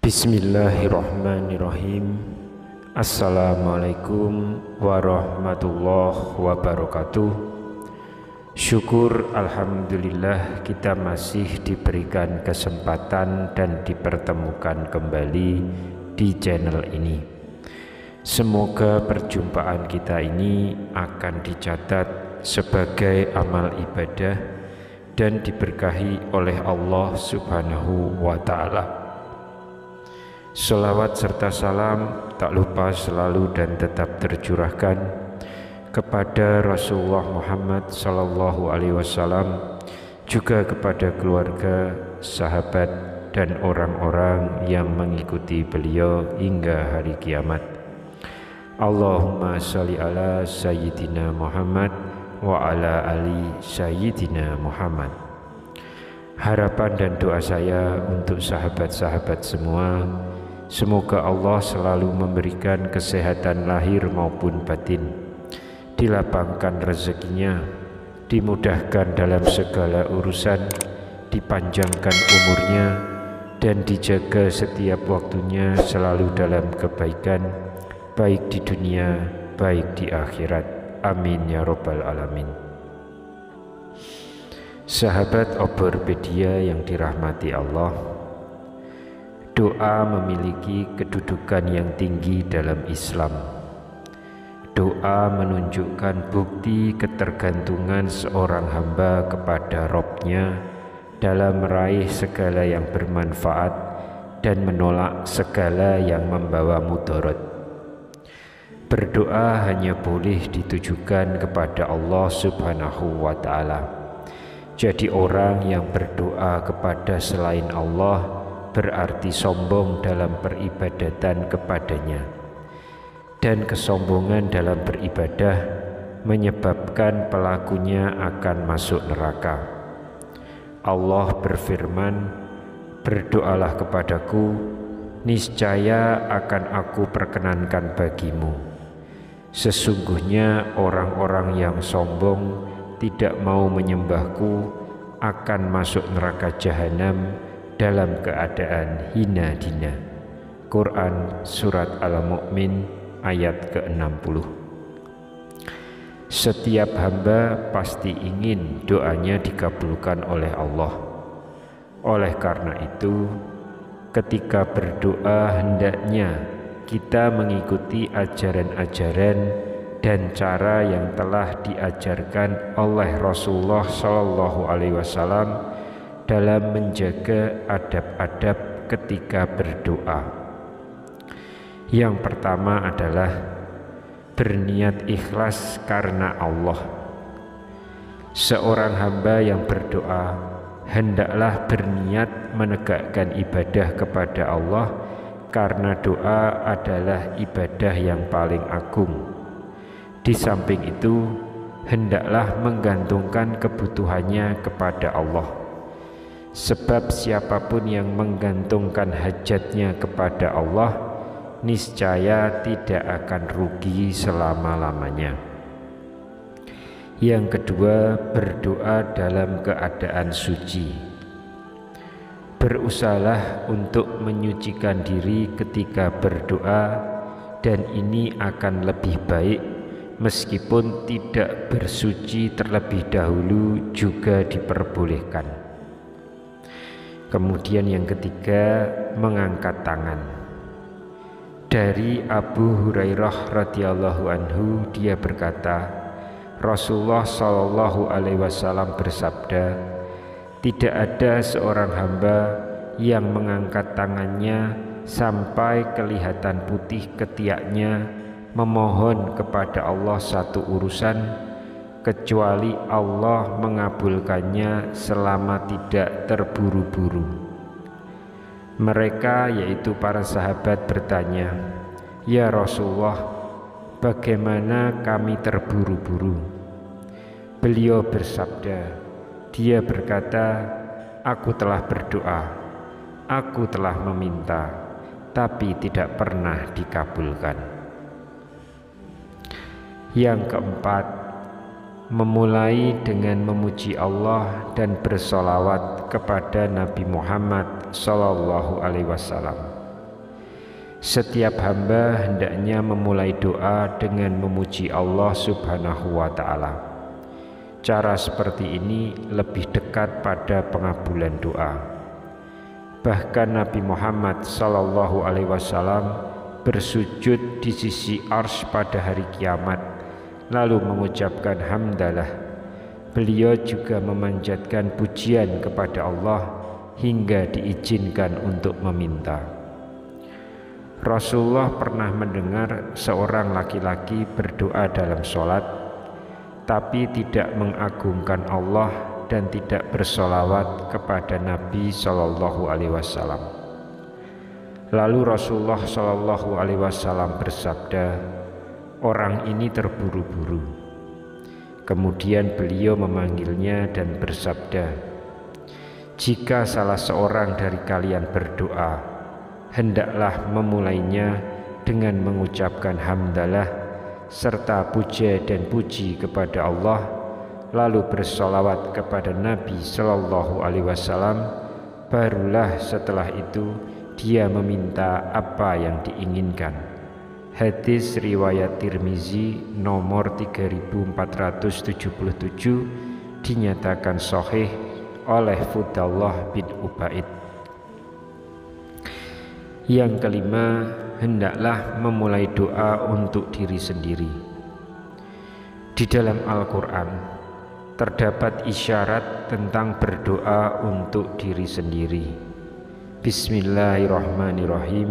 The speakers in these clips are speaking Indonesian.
Bismillahirrahmanirrahim. Assalamualaikum warahmatullahi wabarakatuh. Syukur alhamdulillah kita masih diberikan kesempatan dan dipertemukan kembali di channel ini. Semoga perjumpaan kita ini akan dicatat sebagai amal ibadah dan diberkahi oleh Allah Subhanahu wa ta'ala. Selawat serta salam tak lupa selalu dan tetap tercurahkan kepada Rasulullah Muhammad sallallahu alaihi wasallam, juga kepada keluarga, sahabat dan orang-orang yang mengikuti beliau hingga hari kiamat. Allahumma sholli ala sayyidina Muhammad wa ala ali sayyidina Muhammad. Harapan dan doa saya untuk sahabat-sahabat semua, semoga Allah selalu memberikan kesehatan lahir maupun batin, dilapangkan rezekinya, dimudahkan dalam segala urusan, dipanjangkan umurnya, dan dijaga setiap waktunya selalu dalam kebaikan, baik di dunia, baik di akhirat. Amin ya Rabbal Alamin. Sahabat Oborpedia yang dirahmati Allah, doa memiliki kedudukan yang tinggi dalam Islam. Doa menunjukkan bukti ketergantungan seorang hamba kepada Rabb-nya dalam meraih segala yang bermanfaat dan menolak segala yang membawa mudarat. Berdoa hanya boleh ditujukan kepada Allah Subhanahu wa ta'ala. Jadi orang yang berdoa kepada selain Allah berarti sombong dalam peribadatan kepadanya, dan kesombongan dalam beribadah menyebabkan pelakunya akan masuk neraka. Allah berfirman, "Berdoalah kepadaku, niscaya akan aku perkenankan bagimu." Sesungguhnya orang-orang yang sombong tidak mau menyembahku akan masuk neraka jahanam dalam keadaan hina dina. Quran Surat Al-Mu'min ayat ke-60. Setiap hamba pasti ingin doanya dikabulkan oleh Allah. Oleh karena itu, ketika berdoa hendaknya kita mengikuti ajaran-ajaran dan cara yang telah diajarkan oleh Rasulullah Shallallahu Alaihi Wasallam dalam menjaga adab-adab ketika berdoa. Yang pertama adalah berniat ikhlas karena Allah. Seorang hamba yang berdoa hendaklah berniat menegakkan ibadah kepada Allah, karena doa adalah ibadah yang paling agung. Di samping itu, hendaklah menggantungkan kebutuhannya kepada Allah. Sebab siapapun yang menggantungkan hajatnya kepada Allah, niscaya tidak akan rugi selama-lamanya. Yang kedua, berdoa dalam keadaan suci. Berusahalah untuk menyucikan diri ketika berdoa, dan ini akan lebih baik meskipun tidak bersuci terlebih dahulu juga diperbolehkan. Kemudian yang ketiga, mengangkat tangan. Dari Abu Hurairah radhiyallahu anhu, dia berkata, Rasulullah Shallallahu alaihi wasallam bersabda, tidak ada seorang hamba yang mengangkat tangannya sampai kelihatan putih ketiaknya memohon kepada Allah satu urusan, kecuali Allah mengabulkannya selama tidak terburu-buru. Mereka, yaitu para sahabat, bertanya, "Ya Rasulullah, bagaimana kami terburu-buru?" Beliau bersabda, dia berkata, "Aku telah berdoa, aku telah meminta, tapi tidak pernah dikabulkan. Yang keempat, memulai dengan memuji Allah dan bersolawat kepada Nabi Muhammad sallallahu alaihi wasallam. Setiap hamba hendaknya memulai doa dengan memuji Allah subhanahu wa ta'ala. Cara seperti ini lebih dekat pada pengabulan doa. Bahkan Nabi Muhammad sallallahu alaihi wasallam bersujud di sisi arsy pada hari kiamat, lalu mengucapkan hamdalah. Beliau juga memanjatkan pujian kepada Allah hingga diizinkan untuk meminta. Rasulullah pernah mendengar seorang laki-laki berdoa dalam sholat, tapi tidak mengagungkan Allah dan tidak bersolawat kepada Nabi Shallallahu Alaihi Wasallam. Lalu Rasulullah Shallallahu Alaihi Wasallam bersabda, orang ini terburu-buru. Kemudian beliau memanggilnya dan bersabda, jika salah seorang dari kalian berdoa, hendaklah memulainya dengan mengucapkan hamdalah serta puja dan puji kepada Allah, lalu bersolawat kepada Nabi Shallallahu Alaihi Wasallam. Barulah setelah itu dia meminta apa yang diinginkan. Hadis riwayat Tirmizi nomor 3477 dinyatakan sahih oleh Fudallah bin Ubaid. Yang kelima, hendaklah memulai doa untuk diri sendiri. Di dalam Al-Quran terdapat isyarat tentang berdoa untuk diri sendiri. Bismillahirrahmanirrahim.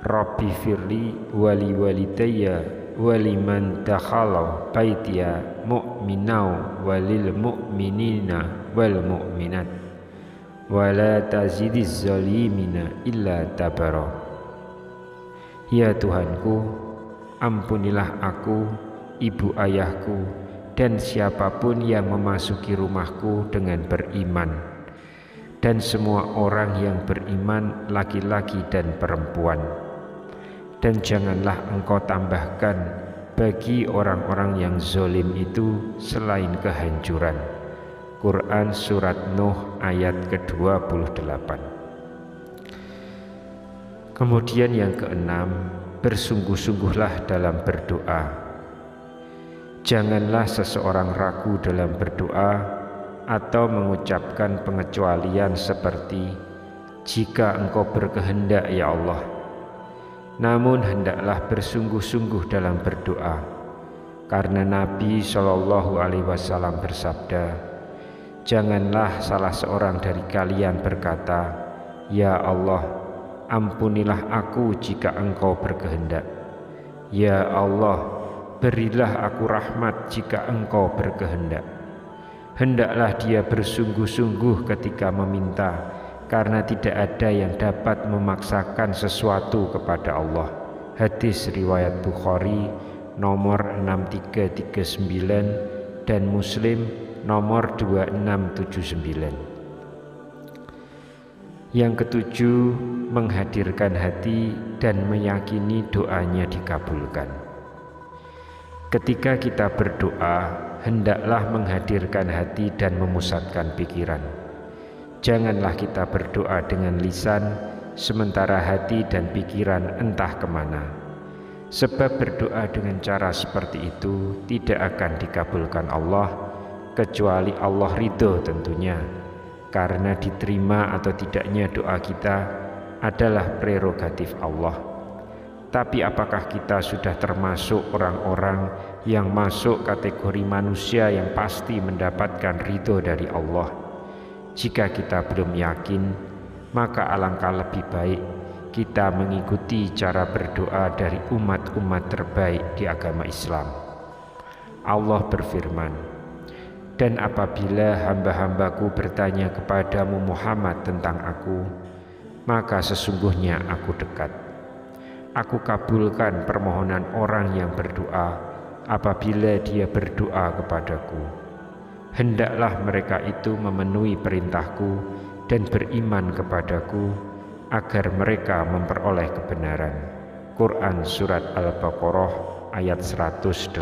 Rabbi firli wali walidayya waliman dakhala baitiya mu'minau walil mu'minina wal mu'minat wala tazidiz zalimina illa tabara. Ya Tuhanku, ampunilah aku, ibu ayahku, dan siapapun yang memasuki rumahku dengan beriman, dan semua orang yang beriman laki-laki dan perempuan. Dan janganlah engkau tambahkan bagi orang-orang yang zalim itu selain kehancuran. Quran Surat Nuh ayat ke-28. Kemudian yang keenam, bersungguh-sungguhlah dalam berdoa. Janganlah seseorang ragu dalam berdoa atau mengucapkan pengecualian seperti jika engkau berkehendak ya Allah. Namun hendaklah bersungguh-sungguh dalam berdoa, karena Nabi Shallallahu Alaihi Wasallam bersabda, janganlah salah seorang dari kalian berkata, ya Allah, ampunilah aku jika engkau berkehendak. Ya Allah, berilah aku rahmat jika engkau berkehendak. Hendaklah dia bersungguh-sungguh ketika meminta, karena tidak ada yang dapat memaksakan sesuatu kepada Allah. Hadis riwayat Bukhari nomor 6339 dan Muslim nomor 2679. Yang ketujuh, menghadirkan hati dan meyakini doanya dikabulkan. Ketika kita berdoa, hendaklah menghadirkan hati dan memusatkan pikiran. Janganlah kita berdoa dengan lisan, sementara hati dan pikiran entah kemana. Sebab berdoa dengan cara seperti itu tidak akan dikabulkan Allah, kecuali Allah ridho tentunya, karena diterima atau tidaknya doa kita adalah prerogatif Allah. Tapi apakah kita sudah termasuk orang-orang yang masuk kategori manusia yang pasti mendapatkan ridho dari Allah? Jika kita belum yakin, maka alangkah lebih baik kita mengikuti cara berdoa dari umat-umat terbaik di agama Islam. Allah berfirman, dan apabila hamba-hambaku bertanya kepadamu Muhammad tentang aku, maka sesungguhnya aku dekat. Aku kabulkan permohonan orang yang berdoa apabila dia berdoa kepadaku. Hendaklah mereka itu memenuhi perintahku dan beriman kepadaku, agar mereka memperoleh kebenaran. Quran Surat Al-Baqarah ayat 186.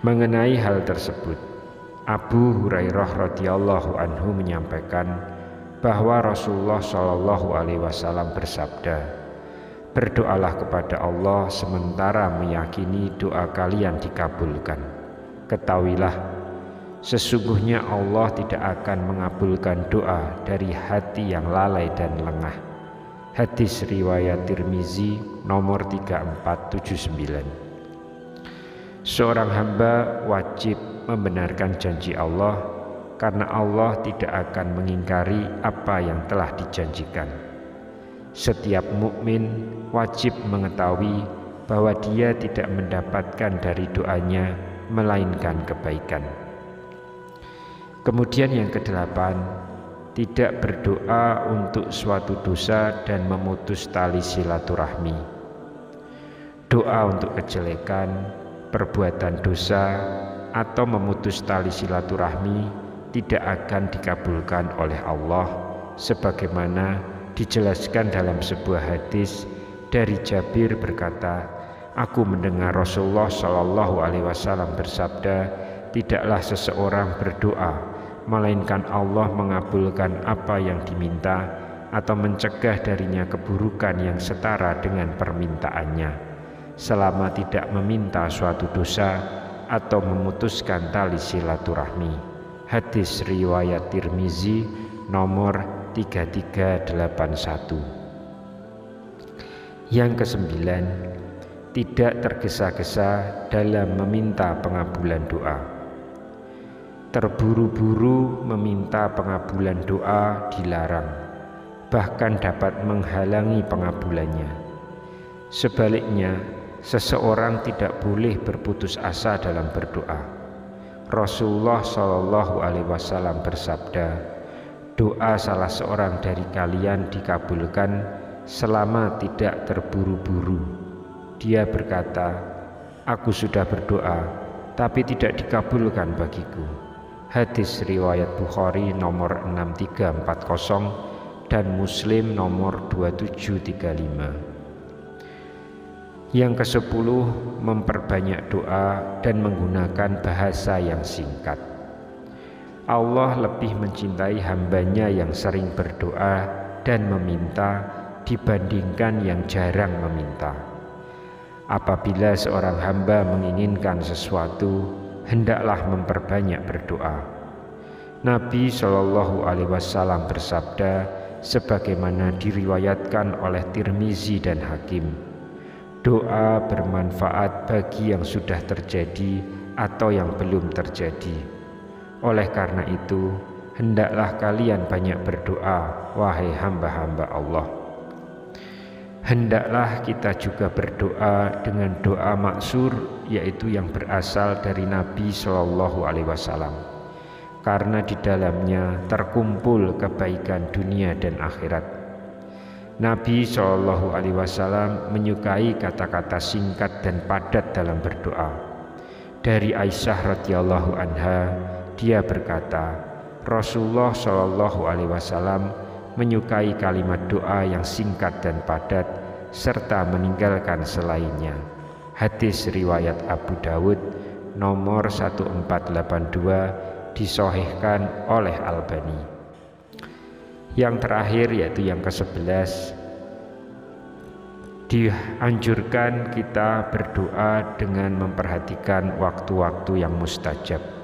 Mengenai hal tersebut, Abu Hurairah radhiyallahu anhu menyampaikan bahwa Rasulullah shallallahu alaihi wasallam bersabda, "Berdoalah kepada Allah sementara meyakini doa kalian dikabulkan. Ketahuilah, sesungguhnya Allah tidak akan mengabulkan doa dari hati yang lalai dan lengah." Hadis riwayat Tirmizi nomor 3479. Seorang hamba wajib membenarkan janji Allah karena Allah tidak akan mengingkari apa yang telah dijanjikan. Setiap mukmin wajib mengetahui bahwa dia tidak mendapatkan dari doanya melainkan kebaikan. Kemudian yang kedelapan, tidak berdoa untuk suatu dosa dan memutus tali silaturahmi. Doa untuk kejelekan, perbuatan dosa, atau memutus tali silaturahmi tidak akan dikabulkan oleh Allah, sebagaimana dijelaskan dalam sebuah hadis dari Jabir berkata, "Aku mendengar Rasulullah Shallallahu Alaihi Wasallam bersabda, tidaklah seseorang berdoa melainkan Allah mengabulkan apa yang diminta atau mencegah darinya keburukan yang setara dengan permintaannya, selama tidak meminta suatu dosa atau memutuskan tali silaturahmi." Hadis riwayat Tirmizi nomor 3381. Yang kesembilan, tidak tergesa-gesa dalam meminta pengabulan doa. Terburu-buru meminta pengabulan doa dilarang, bahkan dapat menghalangi pengabulannya. Sebaliknya, seseorang tidak boleh berputus asa dalam berdoa. Rasulullah Shallallahu Alaihi Wasallam bersabda, "Doa salah seorang dari kalian dikabulkan selama tidak terburu-buru." Dia berkata, "Aku sudah berdoa, tapi tidak dikabulkan bagiku." Hadis riwayat Bukhari nomor 6340 dan Muslim nomor 2735. Yang ke-10, memperbanyak doa dan menggunakan bahasa yang singkat. Allah lebih mencintai hambanya yang sering berdoa dan meminta dibandingkan yang jarang meminta. Apabila seorang hamba menginginkan sesuatu, hendaklah memperbanyak berdoa. Nabi Shallallahu Alaihi Wasallam bersabda, sebagaimana diriwayatkan oleh Tirmizi dan Hakim, "Doa bermanfaat bagi yang sudah terjadi atau yang belum terjadi. Oleh karena itu, hendaklah kalian banyak berdoa, wahai hamba-hamba Allah." Hendaklah kita juga berdoa dengan doa maksur, yaitu yang berasal dari Nabi Shallallahu Alaihi Wasallam, karena di dalamnya terkumpul kebaikan dunia dan akhirat. Nabi Shallallahu Alaihi Wasallam menyukai kata-kata singkat dan padat dalam berdoa. Dari Aisyah radhiyallahu anha, dia berkata, Rasulullah Shallallahu Alaihi Wasallam menyukai kalimat doa yang singkat dan padat serta meninggalkan selainnya. Hadis riwayat Abu Dawud nomor 1482 disahihkan oleh Albani. Yang terakhir yaitu yang ke-11, dianjurkan kita berdoa dengan memperhatikan waktu-waktu yang mustajab.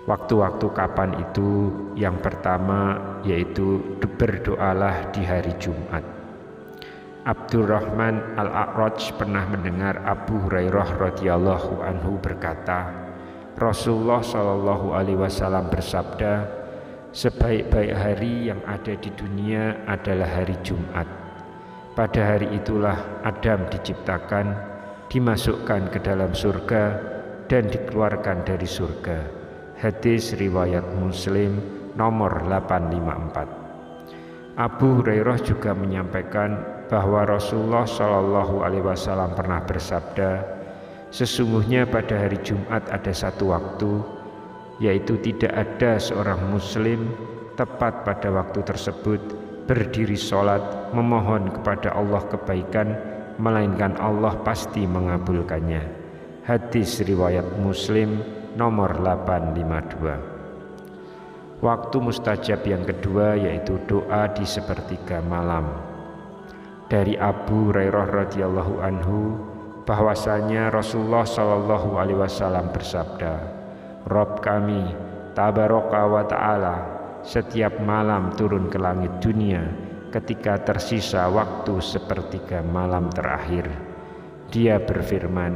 Waktu-waktu kapan itu? Yang pertama yaitu berdoalah di hari Jumat. Abdurrahman Al-A'raj pernah mendengar Abu Hurairah radhiyallahu anhu berkata, Rasulullah Shallallahu Alaihi Wasallam bersabda, sebaik-baik hari yang ada di dunia adalah hari Jumat. Pada hari itulah Adam diciptakan, dimasukkan ke dalam surga dan dikeluarkan dari surga. Hadis riwayat Muslim nomor 854. Abu Hurairah juga menyampaikan bahwa Rasulullah Shallallahu Alaihi Wasallam pernah bersabda, sesungguhnya pada hari Jumat ada satu waktu, yaitu tidak ada seorang muslim tepat pada waktu tersebut berdiri sholat memohon kepada Allah kebaikan, melainkan Allah pasti mengabulkannya. Hadis riwayat Muslim nomor 852. Waktu mustajab yang kedua yaitu doa di sepertiga malam. Dari Abu Hurairah radhiyallahu anhu bahwasanya Rasulullah shallallahu alaihi wasallam bersabda, Rob kami tabaraka wa ta'ala setiap malam turun ke langit dunia ketika tersisa waktu sepertiga malam terakhir. Dia berfirman,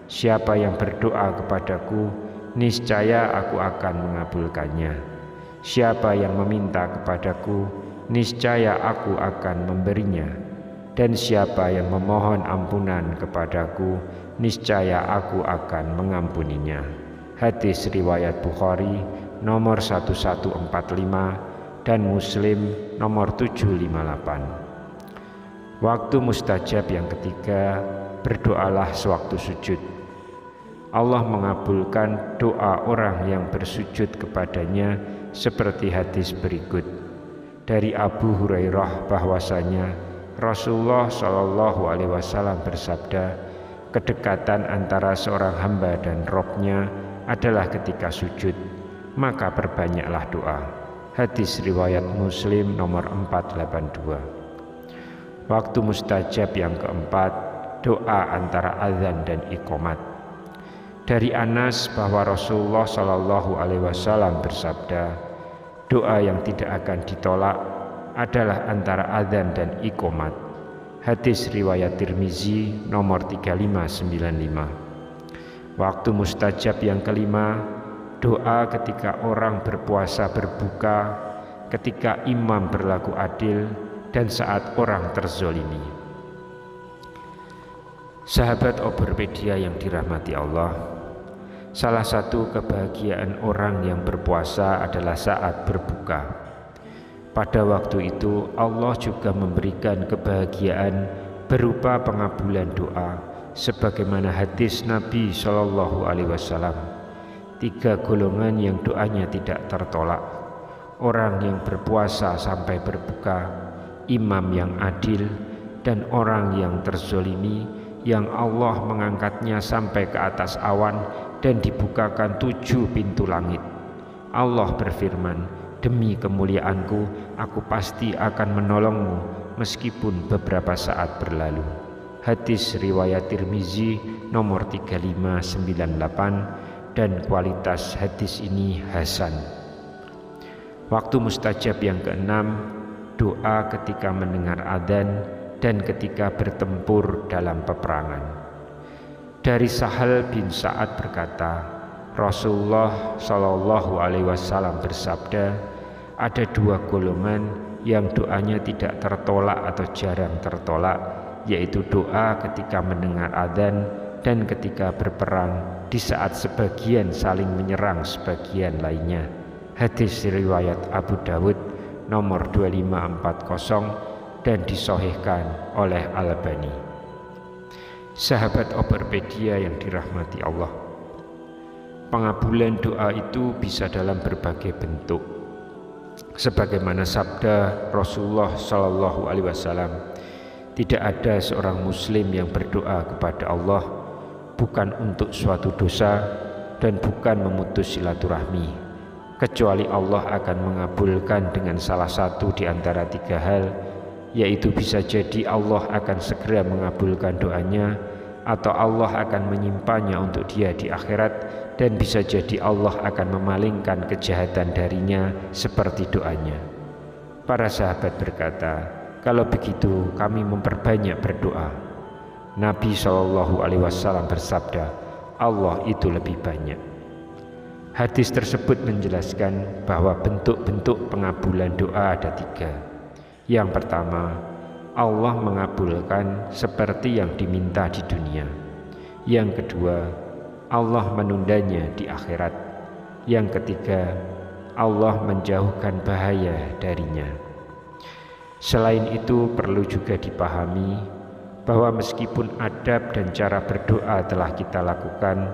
siapa yang berdoa kepadaku, niscaya aku akan mengabulkannya. Siapa yang meminta kepadaku, niscaya aku akan memberinya. Dan siapa yang memohon ampunan kepadaku, niscaya aku akan mengampuninya. Hadis riwayat Bukhari nomor 1145 dan Muslim nomor 758. Waktu mustajab yang ketiga, berdoalah sewaktu sujud. Allah mengabulkan doa orang yang bersujud kepadanya seperti hadis berikut. Dari Abu Hurairah bahwasanya Rasulullah Shallallahu alaihi wasallam bersabda, kedekatan antara seorang hamba dan Robnya adalah ketika sujud, maka perbanyaklah doa. Hadis riwayat Muslim nomor 482. Waktu mustajab yang keempat, doa antara azan dan iqamat. Dari Anas bahwa Rasulullah Shallallahu alaihi wasallam bersabda, doa yang tidak akan ditolak adalah antara azan dan iqamat. Hadis riwayat Tirmizi nomor 3595. Waktu mustajab yang kelima, doa ketika orang berpuasa berbuka, ketika imam berlaku adil, dan saat orang terzolimi. Sahabat Oberpedia yang dirahmati Allah, salah satu kebahagiaan orang yang berpuasa adalah saat berbuka. Pada waktu itu Allah juga memberikan kebahagiaan berupa pengabulan doa, sebagaimana hadis Nabi Shallallahu alaihi wasallam. 3 golongan yang doanya tidak tertolak: orang yang berpuasa sampai berbuka, imam yang adil, dan orang yang terzolimi, yang Allah mengangkatnya sampai ke atas awan dan dibukakan 7 pintu langit. Allah berfirman, demi kemuliaanku, aku pasti akan menolongmu meskipun beberapa saat berlalu. Hadis riwayat Tirmizi nomor 3598 dan kualitas hadis ini hasan. Waktu mustajab yang keenam, doa ketika mendengar adzan dan ketika bertempur dalam peperangan. Dari Sahal bin Sa'ad berkata, Rasulullah Shallallahu alaihi wasallam bersabda, ada 2 golongan yang doanya tidak tertolak atau jarang tertolak, yaitu doa ketika mendengar adzan dan ketika berperang di saat sebagian saling menyerang sebagian lainnya. Hadis riwayat Abu Dawud nomor 2540 dan disahihkan oleh Al-Albani. Sahabat Oberpedia yang dirahmati Allah, pengabulan doa itu bisa dalam berbagai bentuk. Sebagaimana sabda Rasulullah Shallallahu alaihi wasallam, tidak ada seorang muslim yang berdoa kepada Allah bukan untuk suatu dosa dan bukan memutus silaturahmi, kecuali Allah akan mengabulkan dengan salah satu di antara 3 hal, yaitu bisa jadi Allah akan segera mengabulkan doanya, atau Allah akan menyimpannya untuk dia di akhirat, dan bisa jadi Allah akan memalingkan kejahatan darinya seperti doanya. Para sahabat berkata, kalau begitu kami memperbanyak berdoa. Nabi SAW bersabda, Allah itu lebih banyak. Hadis tersebut menjelaskan bahwa bentuk-bentuk pengabulan doa ada 3. Yang pertama, Allah mengabulkan seperti yang diminta di dunia. Yang kedua, Allah menundanya di akhirat. Yang ketiga, Allah menjauhkan bahaya darinya. Selain itu, perlu juga dipahami bahwa meskipun adab dan cara berdoa telah kita lakukan,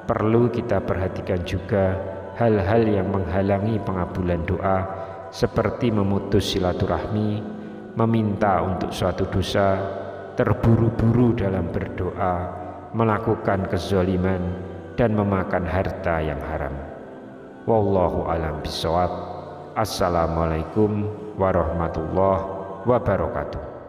perlu kita perhatikan juga hal-hal yang menghalangi pengabulan doa, seperti memutus silaturahmi, meminta untuk suatu dosa, terburu-buru dalam berdoa, melakukan kezaliman, dan memakan harta yang haram. Wallahu a'lam bishawab. Assalamualaikum warahmatullahi wabarakatuh.